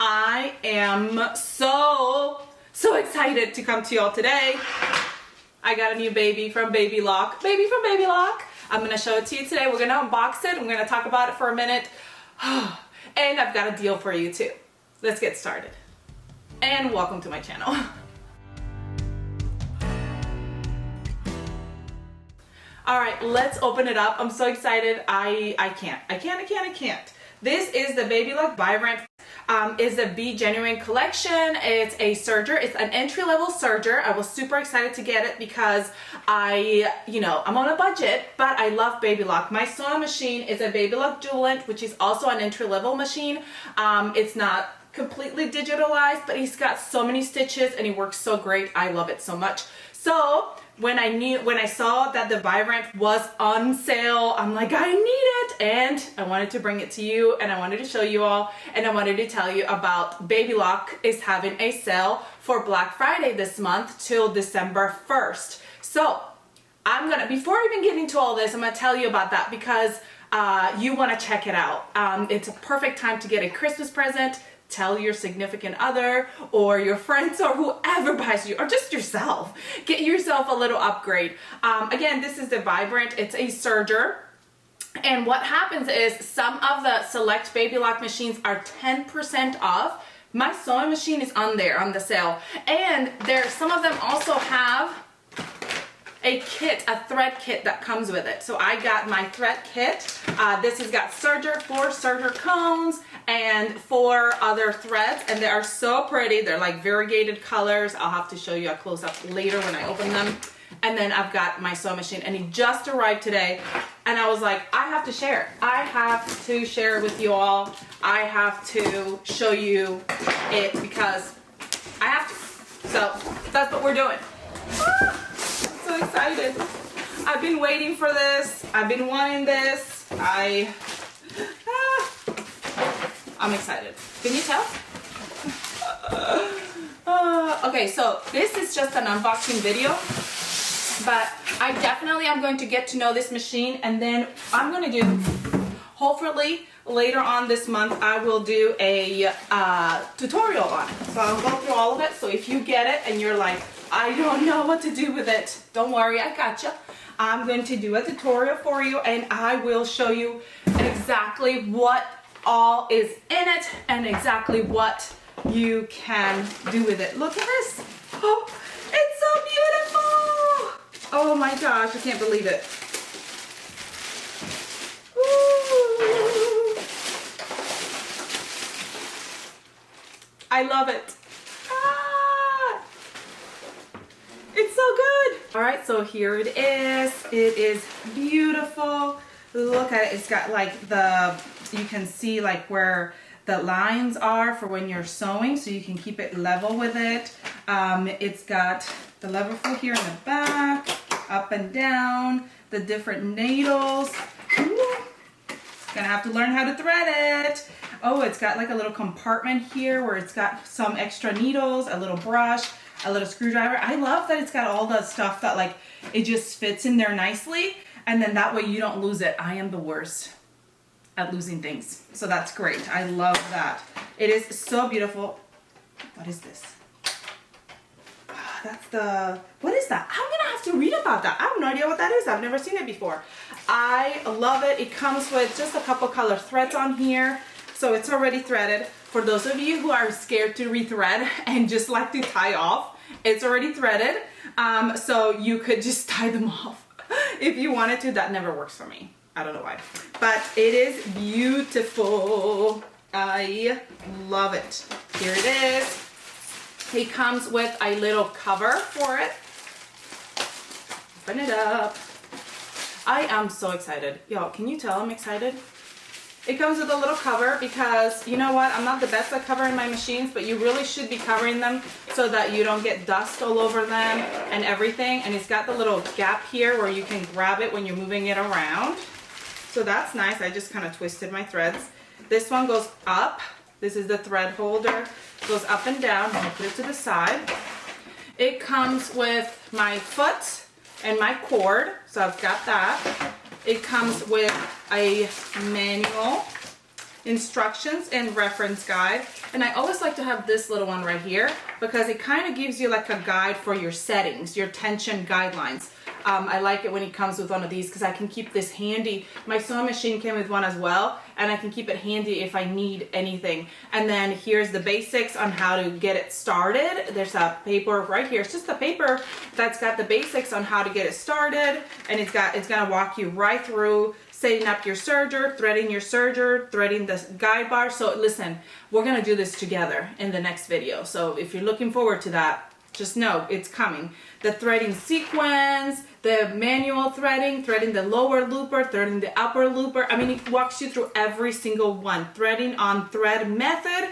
I am so excited to come to y'all today. I got a new baby from BABYLOCK. I'm gonna show it to you today. We're gonna unbox it. I'm gonna talk about it for a minute. And I've got a deal for you too. Let's get started. And welcome to my channel. All right, let's open it up. I'm so excited. I can't. This is the BABYLOCK Vibrant. Is the Be Genuine collection. It's a serger. It's an entry-level serger. I was super excited to get it because I'm on a budget, but I love BABYLOCK. My sewing machine is a BABYLOCK Dualant, which is also an entry-level machine. It's not completely digitalized, but it's got so many stitches and it works so great. I love it so much. So when I saw that the Vibrant was on sale, I'm like, I need it, and I wanted to bring it to you, and I wanted to show you all, and I wanted to tell you about BABYLOCK is having a sale for Black Friday this month till December 1st. So before even getting to all this, I'm gonna tell you about that because you wanna check it out. It's a perfect time to get a Christmas present. Tell your significant other or your friends or whoever buys you, or just yourself. Get yourself a little upgrade. Again, this is the Vibrant. It's a serger. And what happens is some of the select BABYLOCK machines are 10% off. My sewing machine is on there on the sale. And some of them also have a thread kit that comes with it. So I got my thread kit. This has got four serger cones and 4 other threads, and they are so pretty. They're like variegated colors. I'll have to show you a close up later when I open them. And then I've got my sewing machine, and it just arrived today, and I was like, I have to share it. I have to share it with you all. I have to show you it because I have to. So that's what we're doing. So excited. I've been waiting for this. I've been wanting this. I'm excited. Can you tell? Okay, so this is just an unboxing video, but I definitely am going to get to know this machine, and then I'm going to do, hopefully later on this month, I will do a tutorial on it. So I'll go through all of it. So if you get it and you're like, I don't know what to do with it, don't worry, I gotcha. I'm going to do a tutorial for you, and I will show you exactly what all is in it and exactly what you can do with it. Look at this. Oh, it's so beautiful. Oh my gosh, I can't believe it. Ooh. I love it. It's so good. All right, so here it is. It is beautiful. Look at it. It's got like you can see like where the lines are for when you're sewing, so you can keep it level with it. It's got the level for here in the back, up and down, the different needles. Ooh. Gonna have to learn how to thread it. Oh, it's got like a little compartment here where it's got some extra needles, a little brush, a little screwdriver. I love that it's got all the stuff that like it just fits in there nicely, and then that way you don't lose it. I am the worst at losing things, so that's great. I love that. It is so beautiful. What is this? What is that? I'm gonna have to read about that. I have no idea what that is. I've never seen it before. I love it. It comes with just a couple color threads on here, so it's already threaded. For those of you who are scared to rethread and just like to tie off, it's already threaded, so you could just tie them off if you wanted to. That never works for me. I don't know why, but it is beautiful. I love it. Here it is. It comes with a little cover for it. Open it up. I am so excited. Y'all, can you tell I'm excited? It comes with a little cover because, you know what, I'm not the best at covering my machines, but you really should be covering them so that you don't get dust all over them and everything. And it's got the little gap here where you can grab it when you're moving it around. So that's nice. I just kind of twisted my threads. This one goes up. This is the thread holder. It goes up and down. I'm gonna put it to the side. It comes with my foot and my cord, so I've got that. It comes with a manual instructions and reference guide. And I always like to have this little one right here because it kind of gives you like a guide for your settings, your tension guidelines. I like it when it comes with one of these because I can keep this handy. My sewing machine came with one as well, and I can keep it handy if I need anything. And then here's the basics on how to get it started. There's a paper right here. It's just a paper that's got the basics on how to get it started, and it's gonna walk you right through setting up your serger, threading the guide bar. So listen, we're gonna do this together in the next video. So if you're looking forward to that, just know it's coming. The threading sequence, the manual threading the lower looper, threading the upper looper. I mean, it walks you through every single one. Threading on thread method,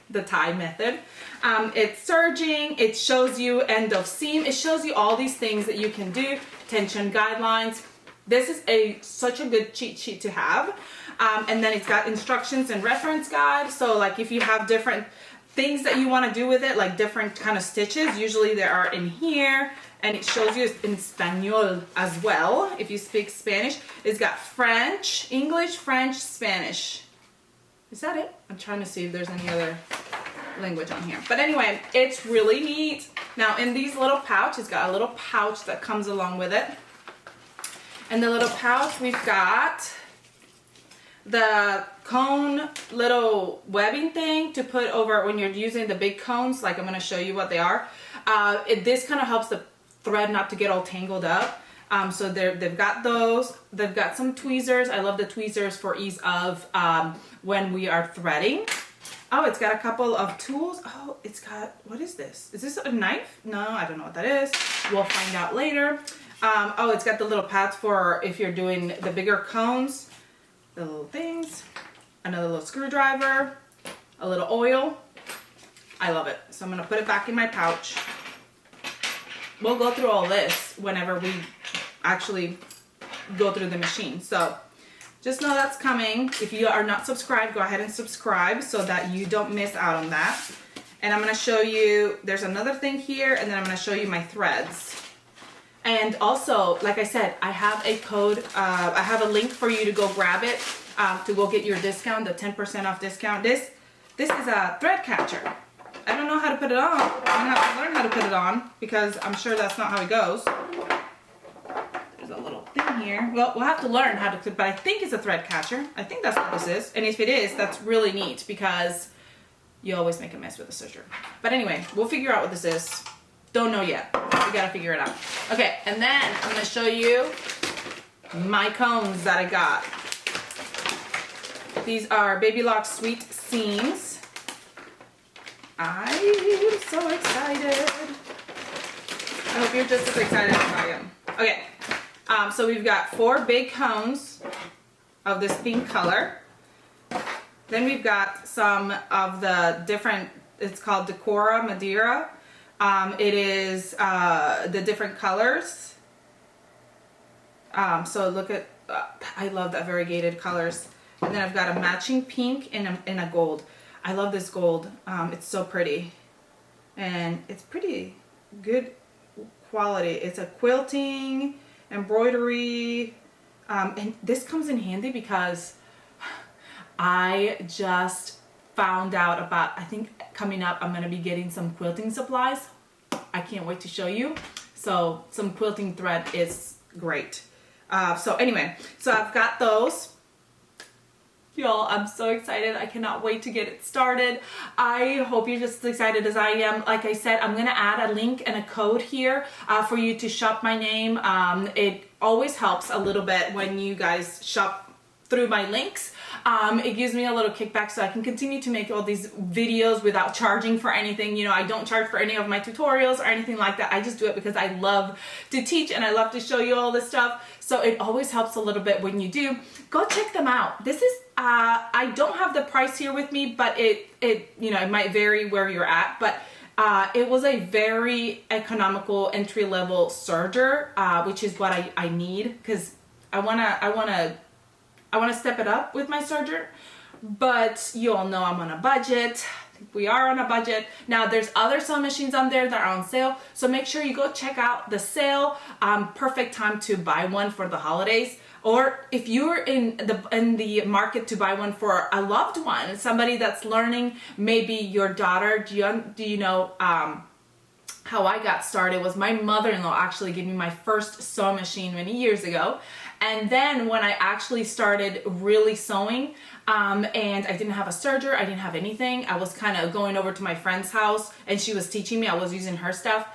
the tie method. It's serging, it shows you end of seam, it shows you all these things that you can do, tension guidelines. This is such a good cheat sheet to have. And then it's got instructions and reference guide. So like if you have different things that you want to do with it, like different kind of stitches, usually there are in here, and it shows you in Espanol as well if you speak Spanish. It's got French, English, French, Spanish. Is that it? I'm trying to see if there's any other language on here. But anyway, it's really neat. Now in these little pouch, it's got a little pouch that comes along with it. And the little pouch, we've got the cone little webbing thing to put over when you're using the big cones. Like I'm going to show you what they are. This kind of helps the thread not to get all tangled up. So they've got those. They've got some tweezers. I love the tweezers for ease of when we are threading. Oh, it's got a couple of tools. Oh, it's got, what is this? Is this a knife? No, I don't know what that is. We'll find out later. Oh, it's got the little pads for if you're doing the bigger cones. The little things, another little screwdriver, a little oil. I love it. So I'm gonna put it back in my pouch. We'll go through all this whenever we actually go through the machine. So just know that's coming. If you are not subscribed, go ahead and subscribe so that you don't miss out on that. And I'm gonna show you, there's another thing here, and then I'm gonna show you my threads. And also, like I said, I have a code, I have a link for you to go grab it, to go get your discount, the 10% off discount. This is a thread catcher. I don't know how to put it on. I'm gonna have to learn how to put it on because I'm sure that's not how it goes. There's a little thing here. Well, we'll have to learn how to, but I think it's a thread catcher. I think that's what this is. And if it is, that's really neat because you always make a mess with a serger. But anyway, we'll figure out what this is. Don't know yet. We gotta figure it out. Okay, and then I'm gonna show you my cones that I got. These are BABYLOCK Sweet Seams. I'm so excited. I hope you're just as excited as I am. Okay, so we've got 4 big cones of this pink color. Then we've got some of the different, it's called Decora Madeira. It is the different colors. So look at, I love that variegated colors. And then I've got a matching pink and a gold. I love this gold. It's so pretty. And it's pretty good quality. It's a quilting, embroidery. And this comes in handy because I just found out about, I think coming up I'm going to be getting some quilting supplies. I can't wait to show you. So some quilting thread is great. So anyway, so I've got those. Y'all, I'm so excited. I cannot wait to get it started. I hope you're just as excited as I am. Like I said, I'm going to add a link and a code here for you to shop my name. It always helps a little bit when you guys shop through my links. It gives me a little kickback so I can continue to make all these videos without charging for anything. You know, I don't charge for any of my tutorials or anything like that. I just do it because I love to teach and I love to show you all this stuff. So it always helps a little bit when you do. Go check them out. This is, I don't have the price here with me, but it you know, it might vary where you're at, but it was a very economical entry-level serger, which is what I need because I wanna step it up with my serger, but you all know I'm on a budget. We are on a budget. Now there's other sewing machines on there that are on sale, so make sure you go check out the sale. Perfect time to buy one for the holidays. or if you're in the market to buy one for a loved one, somebody that's learning, maybe your daughter. Do you know how I got started was my mother-in-law actually gave me my first sewing machine many years ago. And then when I actually started really sewing, and I didn't have a serger, I didn't have anything, I was kind of going over to my friend's house and she was teaching me, I was using her stuff.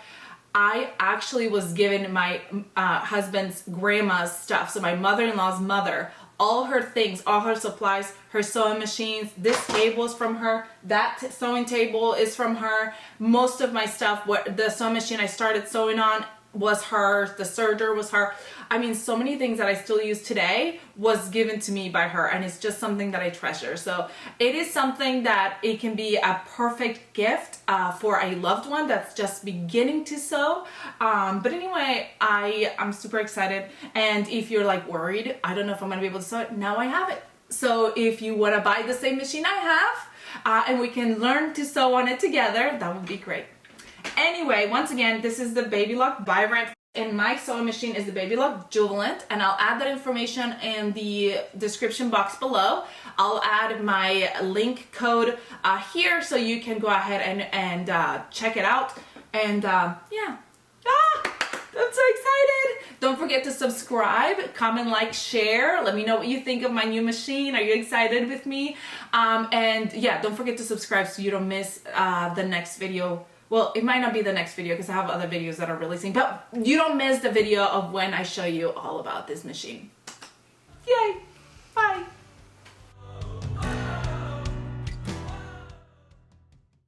I actually was given my husband's grandma's stuff, so my mother-in-law's mother, all her things, all her supplies, her sewing machines. This table is from her. That sewing table is from her. Most of my stuff, the sewing machine I started sewing on was hers. The serger was her. I mean, so many things that I still use today was given to me by her, and it's just something that I treasure. So it is something that it can be a perfect gift for a loved one that's just beginning to sew. But anyway, I'm super excited. And if you're like worried, I don't know if I'm gonna be able to sew it, now I have it. So if you want to buy the same machine I have, and we can learn to sew on it together, that would be great. Anyway, once again, this is the BABYLOCK Vibrant, and my sewing machine is the BABYLOCK Jubilant, and I'll add that information in the description box below. I'll add my link code here so you can go ahead and check it out. And yeah. I'm so excited. Don't forget to subscribe, comment, like, share. Let me know what you think of my new machine. Are you excited with me? And yeah, don't forget to subscribe so you don't miss the next video. Well, it might not be the next video because I have other videos that are releasing, but you don't miss the video of when I show you all about this machine. Yay!